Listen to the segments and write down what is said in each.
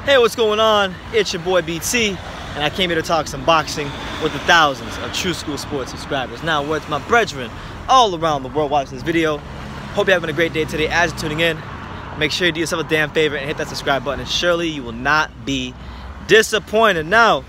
Hey, what's going on? It's your boy BT, and I came here to talk some boxing with the thousands of True School Sports subscribers. Now, what's my brethren all around the world watching this video? Hope you're having a great day today. As you're tuning in, make sure you do yourself a damn favor and hit that subscribe button, and surely you will not be disappointed. Now,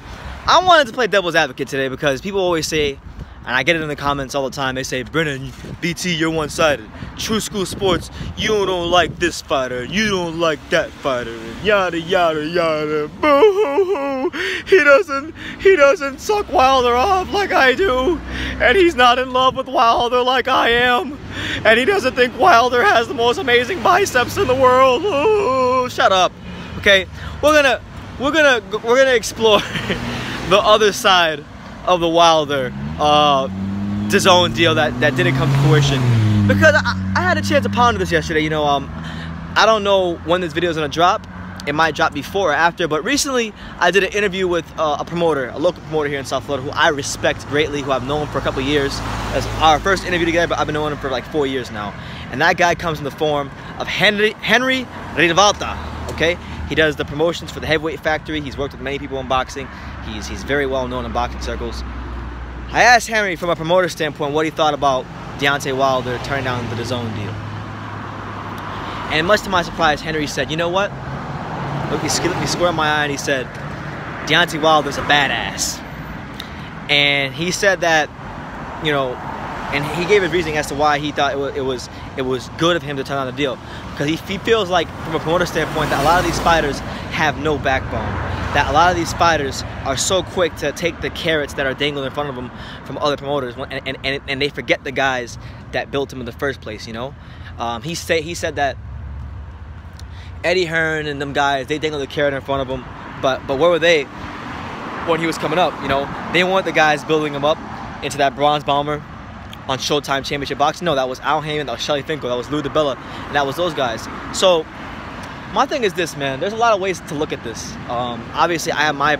I wanted to play devil's advocate today because people always say, and I get it in the comments all the time, they say, Brennan, BT, you're one-sided. True School Sports, you don't like this fighter, you don't like that fighter, and yada, yada, yada, boo-hoo-hoo. He doesn't suck Wilder off like I do, and he's not in love with Wilder like I am, and he doesn't think Wilder has the most amazing biceps in the world. Ooh, shut up, okay? We're gonna explore the other side of the Wilder Dazn deal that didn't come to fruition, because I had a chance to ponder this yesterday. You know, I don't know when this video is gonna drop. It might drop before or after, but recently I did an interview with a promoter, a local promoter here in South Florida, who I respect greatly, who I've known for a couple of years. That's our first interview together, but I've been knowing him for like 4 years now. And that guy comes in the form of Henry Rivalta. Okay, he does the promotions for the Heavyweight Factory. He's worked with many people in boxing. He's very well known in boxing circles. I asked Henry from a promoter standpoint what he thought about Deontay Wilder turning down the Dazn deal. And much to my surprise, Henry said, you know what? Look, he looked me square in my eye and he said, Deontay Wilder's a badass. And he said that, you know, and he gave his reasoning as to why he thought it was good of him to turn down the deal. Because he feels like, from a promoter standpoint, that a lot of these fighters have no backbone. That a lot of these fighters are so quick to take the carrots that are dangled in front of them from other promoters, and they forget the guys that built them in the first place, you know? He said that Eddie Hearn and them guys, they dangled the carrot in front of him, but where were they when he was coming up, you know? They weren't the guys building him up into that bronze bomber on Showtime Championship Boxing. No, that was Al Heyman, that was Shelly Finkel, that was Lou DiBella, and that was those guys. So my thing is this, man. There's a lot of ways to look at this. Obviously, I have my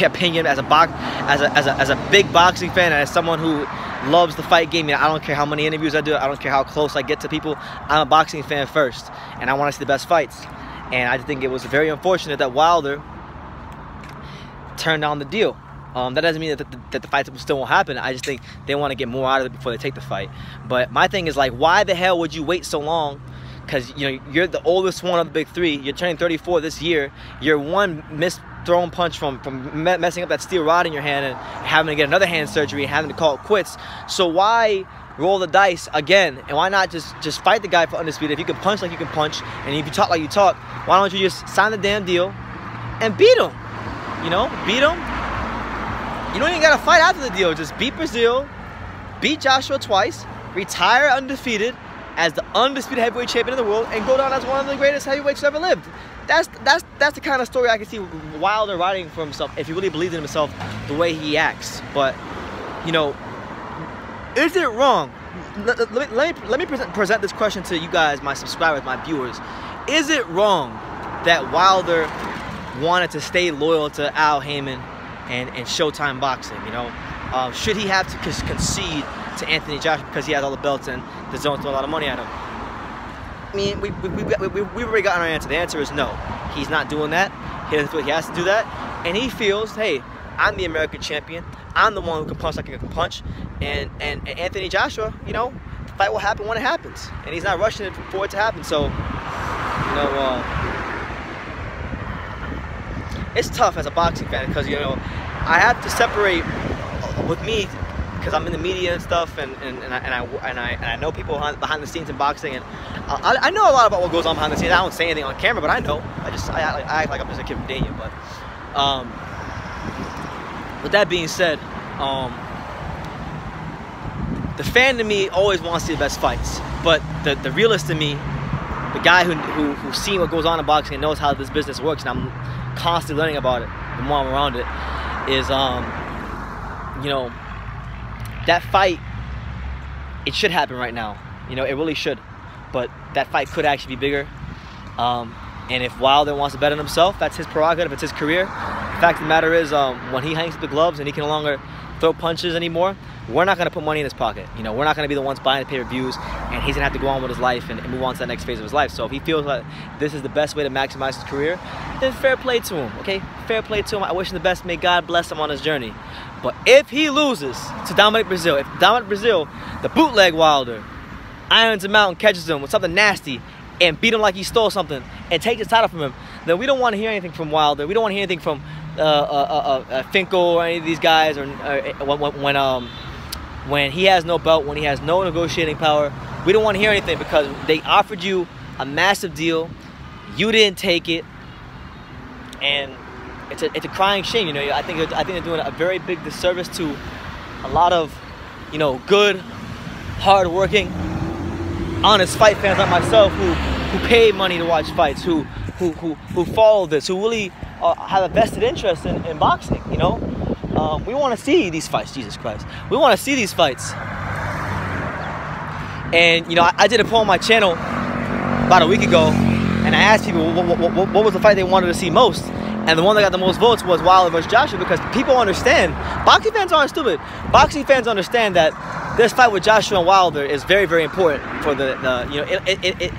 opinion as a big boxing fan, and as someone who loves the fight game. You know, I don't care how many interviews I do. I don't care how close I get to people. I'm a boxing fan first, and I want to see the best fights. And I think it was very unfortunate that Wilder turned down the deal. That doesn't mean that the fights still won't happen. I just think they want to get more out of it before they take the fight. But my thing is, like, why the hell would you wait so long? Because, you know, you're the oldest one of the big three. You're turning 34 this year. You're one missed thrown punch from messing up that steel rod in your hand and having to get another hand surgery and having to call it quits. So why roll the dice again? And why not just fight the guy for undisputed? If you can punch like you can punch, and if you talk like you talk, why don't you just sign the damn deal and beat him? You know, beat him. You don't even got to fight after the deal. Just beat Brazil, beat Joshua twice, retire undefeated as the undisputed heavyweight champion of the world, and go down as one of the greatest heavyweights who ever lived. That's the kind of story I can see Wilder writing for himself if he really believes in himself the way he acts. But, you know, is it wrong? Let me present this question to you guys, my subscribers, my viewers. Is it wrong that Wilder wanted to stay loyal to Al Heyman and Showtime Boxing? You know, should he have to concede to Anthony Joshua because he has all the belts and the Dazn throw a lot of money at him? I mean, we've already gotten our answer. The answer is no. He's not doing that. He doesn't feel he has to do that. And he feels, hey, I'm the American champion. I'm the one who can punch like I can punch. And Anthony Joshua, you know, the fight will happen when it happens. And he's not rushing it for it to happen. So, you know, it's tough as a boxing fan because, you know, I have to separate with me, because I'm in the media and stuff, and I know people behind the scenes in boxing, and I know a lot about what goes on behind the scenes. I don't say anything on camera, but I know. I act like I'm just a kid from Dania. But with that being said, the fan to me always wants to see the best fights, but the realist in me, the guy who's seen what goes on in boxing and knows how this business works, and I'm constantly learning about it the more I'm around it, is you know, that fight, it should happen right now. You know, it really should. But that fight could actually be bigger. And if Wilder wants to bet on himself, that's his prerogative, it's his career. The fact of the matter is, when he hangs up the gloves and he can no longer throw punches anymore, we're not going to put money in his pocket. You know, we're not going to be the ones buying the pay-per-views, and he's going to have to go on with his life and move on to the next phase of his life. So if he feels like this is the best way to maximize his career, then fair play to him, okay? Fair play to him. I wish him the best. May God bless him on his journey. But if he loses to Dominic Brazil, if Dominic Brazil, the bootleg Wilder, irons him out and catches him with something nasty and beat him like he stole something and takes his title from him, then we don't want to hear anything from Wilder. We don't want to hear anything from Finkel or any of these guys, or when he has no belt, when he has no negotiating power. We don't want to hear anything because they offered you a massive deal, you didn't take it, and it's a crying shame. You know, I think they're doing a very big disservice to a lot of, you know, good, hard-working, honest fight fans like myself who pay money to watch fights, who follow this, who really have a vested interest in boxing. You know, we want to see these fights. Jesus Christ, we want to see these fights. And you know, I did a poll on my channel about a week ago, and I asked people what was the fight they wanted to see most, and the one that got the most votes was Wilder versus Joshua, because people understand. Boxing fans aren't stupid. Boxing fans understand that this fight with Joshua and Wilder is very, very important for the you know,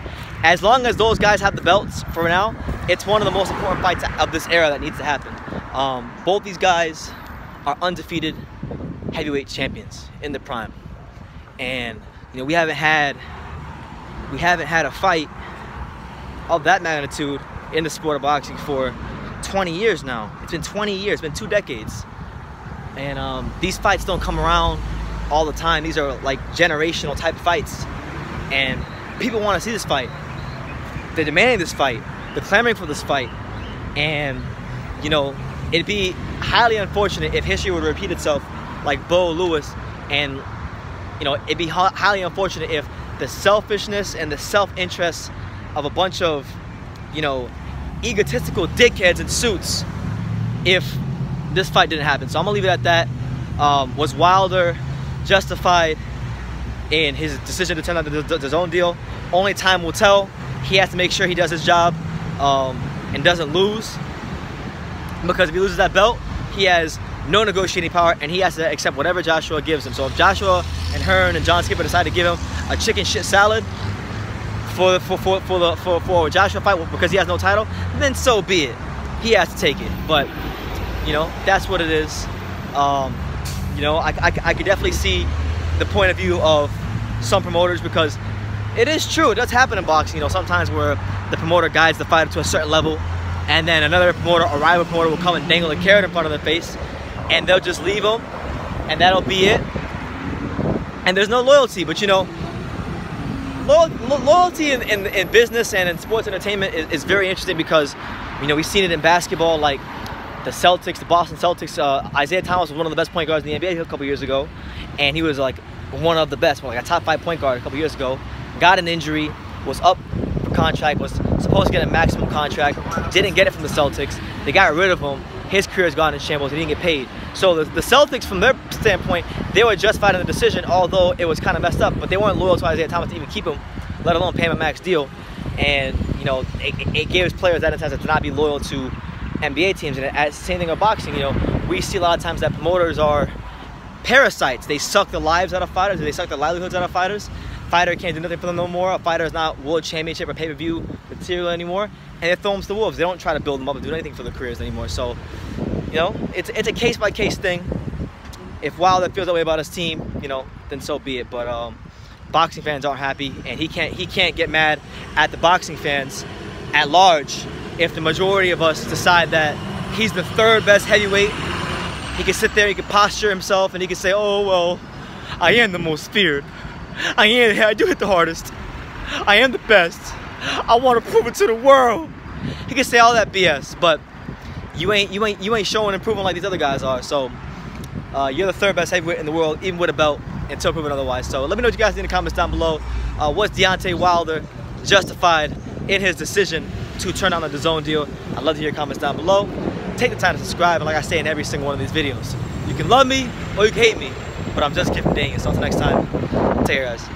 as long as those guys have the belts for now, it's one of the most important fights of this era that needs to happen. Both these guys are undefeated heavyweight champions in the prime, and you know, we haven't had a fight of that magnitude in the sport of boxing for 20 years now. It's been 20 years, it's been 2 decades. And these fights don't come around all the time. These are like generational type fights. And people want to see this fight. They're demanding this fight. They're clamoring for this fight. And, you know, it'd be highly unfortunate if history would repeat itself like Bo Lewis. And, you know, it'd be highly unfortunate if the selfishness and the self-interest of a bunch of, you know, egotistical dickheads in suits, if this fight didn't happen. So I'm gonna leave it at that. Was Wilder justified in his decision to turn down the Dazn deal? Only time will tell. He has to make sure he does his job and doesn't lose, because if he loses that belt, he has no negotiating power, and he has to accept whatever Joshua gives him. So if Joshua and Hearn and John Skipper decide to give him a chicken shit salad for Joshua fight because he has no title, then so be it. He has to take it. But you know, that's what it is. You know, I could definitely see the point of view of some promoters, because it is true, it does happen in boxing. You know, sometimes where the promoter guides the fighter to a certain level, and then another promoter, a rival promoter, will come and dangle a carrot in front of their face, and they'll just leave them, and that'll be it. And there's no loyalty. But you know, loyalty in business and in sports entertainment is very interesting, because you know, we've seen it in basketball, like the Celtics, the Boston Celtics. Isiah Thomas was one of the best point guards in the NBA a couple years ago, and he was like one of the best, like a top 5 point guard a couple years ago. Got an injury, was up for contract, was supposed to get a maximum contract, didn't get it from the Celtics. They got rid of him. His career's gone in shambles. He didn't get paid. So the Celtics, from their standpoint, they were justified in the decision, although it was kind of messed up. But they weren't loyal to Isiah Thomas to even keep him, let alone pay him a max deal. And you know, it gives players that incentive to not be loyal to NBA teams. And same thing with boxing. You know, we see a lot of times that promoters are parasites. They suck the lives out of fighters. They suck the livelihoods out of fighters. Fighter can't do nothing for them no more. A fighter is not world championship or pay-per-view material anymore, and they throw them to the wolves. They don't try to build them up and do anything for their careers anymore. So, you know, it's a case-by-case thing. If Wilder feels that way about his team, you know, then so be it. But boxing fans aren't happy, and he can't get mad at the boxing fans at large if the majority of us decide that he's the 3rd best heavyweight. He can sit there, he can posture himself, and he can say, "Oh well, I am the most feared. I do hit the hardest. I am the best. I want to prove it to the world." He can say all that BS, but you ain't showing and proving like these other guys are. So you're the 3rd best heavyweight in the world, even with a belt, until proven otherwise. So let me know what you guys think in the comments down below. Was Deontay Wilder justified in his decision to turn down the Dazn deal? I'd love to hear your comments down below. Take the time to subscribe, and like I say in every single one of these videos, you can love me or you can hate me, but I'm just kidding. So until next time, take care, guys.